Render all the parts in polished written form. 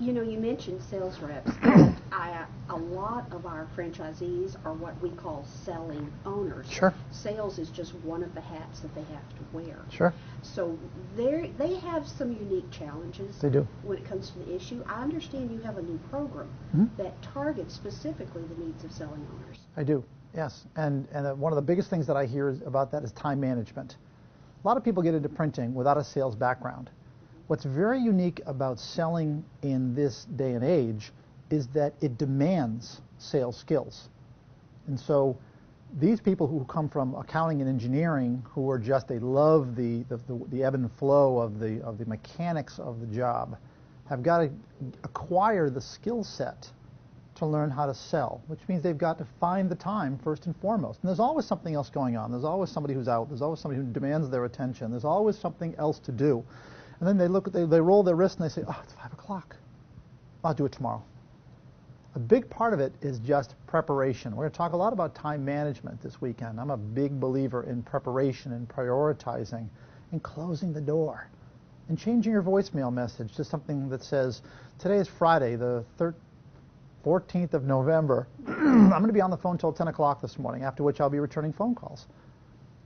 You know, you mentioned sales reps. A lot of our franchisees are what we call selling owners. Sure. Sales is just one of the hats that they have to wear. Sure. So they have some unique challenges. They do. When it comes to the issue. I understand you have a new program that targets specifically the needs of selling owners. I do, yes. And one of the biggest things that I hear about that is time management. A lot of people get into printing without a sales background. What's very unique about selling in this day and age is that it demands sales skills. And so these people who come from accounting and engineering, who are just, they love the ebb and flow of the mechanics of the job, have got to acquire the skill set to learn how to sell, which means they've got to find the time first and foremost. And there's always something else going on. There's always somebody who's out. There's always somebody who demands their attention. There's always something else to do. And then they roll their wrist and they say, oh, it's 5 o'clock. I'll do it tomorrow. A big part of it is just preparation. We're going to talk a lot about time management this weekend. I'm a big believer in preparation and prioritizing and closing the door and changing your voicemail message to something that says, today is Friday, the 14th of November. I'm going to be on the phone till 10 o'clock this morning, after which I'll be returning phone calls.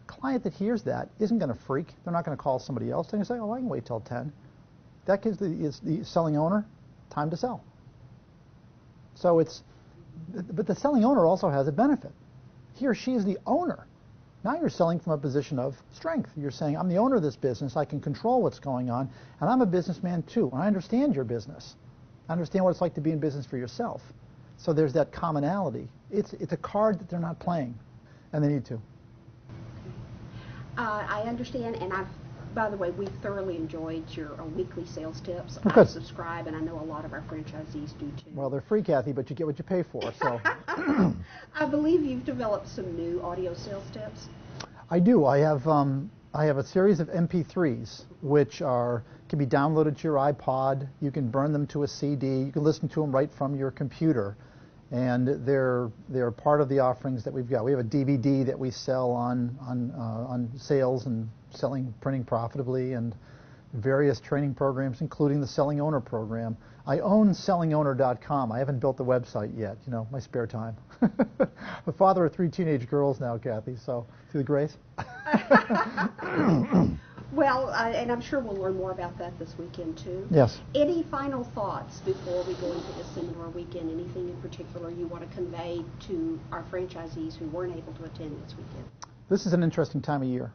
Client that hears that isn't going to freak. They're not going to call somebody else. They're going to say, oh, I can wait till 10. That gives the selling owner time to sell. So but the selling owner also has a benefit. He or she is the owner. Now you're selling from a position of strength. You're saying, I'm the owner of this business. I can control what's going on, and I'm a businessman too, and I understand your business. I understand what it's like to be in business for yourself. So there's that commonality. It's a card that they're not playing, and they need to. I understand, and by the way, we've thoroughly enjoyed your weekly sales tips. Oh, I good. subscribe, and I know a lot of our franchisees do too. Well, they're free, Kathy, but you get what you pay for. So, I believe you've developed some new audio sales tips. I do. I have a series of MP3s which can be downloaded to your iPod. You can burn them to a CD. You can listen to them right from your computer. And they're part of the offerings that we've got. We have a DVD that we sell on sales and printing profitably, and various training programs, including the Selling Owner program. I own sellingowner.com. I haven't built the website yet. You know, my spare time. The father of 3 teenage girls now, Kathy. So, see the grace. Well, and I'm sure we'll learn more about that this weekend, too. Yes. Any final thoughts before we go into this seminar weekend? Anything in particular you want to convey to our franchisees who weren't able to attend this weekend? This is an interesting time of year.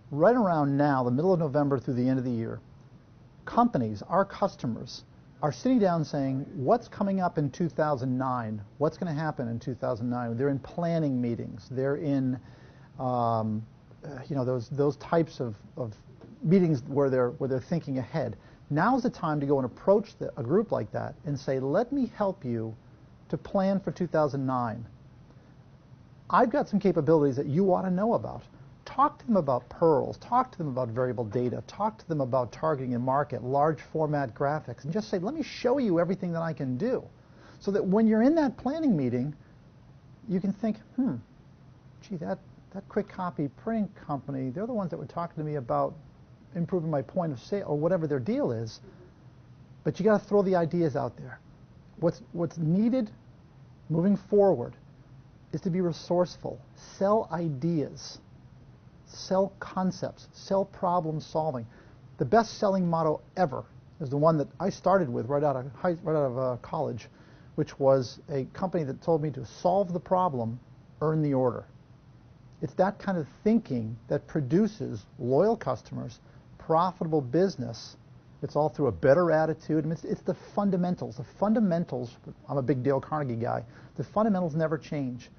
Right around now, the middle of November through the end of the year, companies, our customers, are sitting down saying, what's coming up in 2009? What's going to happen in 2009? They're in planning meetings. They're in those types of meetings where they're thinking ahead. Now's the time to go and approach a group like that and say, let me help you to plan for 2009. I've got some capabilities that you ought to know about. Talk to them about pearls. Talk to them about variable data. Talk to them about targeting and market, large format graphics, and just say, let me show you everything that I can do. So that when you're in that planning meeting, you can think, gee, that quick copy printing company, they're the ones that were talking to me about improving my point of sale, or whatever their deal is. But you got to throw the ideas out there. What's needed moving forward is to be resourceful, sell ideas, sell concepts, sell problem solving. The best selling motto ever is the one that I started with right out of college, which was a company that told me to solve the problem, earn the order. It's that kind of thinking that produces loyal customers, profitable business. It's all through a better attitude. I mean, it's the fundamentals. The fundamentals, I'm a big Dale Carnegie guy, the fundamentals never change.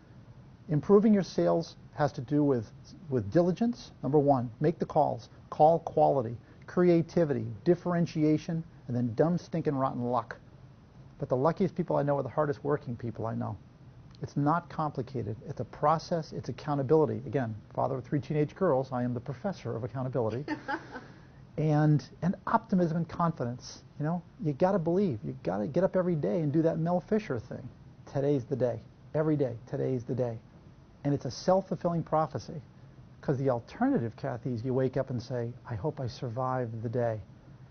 Improving your sales has to do with diligence, number one. Make the calls. Call quality, creativity, differentiation, and then dumb, stinking, rotten luck. But the luckiest people I know are the hardest working people I know. It's not complicated. It's a process. It's accountability. Again, father of 3 teenage girls, I am the professor of accountability. and optimism and confidence. You know, you got to believe. You got to get up every day and do that Mel Fisher thing. Today's the day. Every day. Today's the day. And it's a self-fulfilling prophecy. Because the alternative, Kathy, is you wake up and say, I hope I survive the day.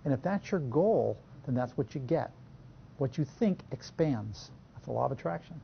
And if that's your goal, then that's what you get. What you think expands. That's the law of attraction.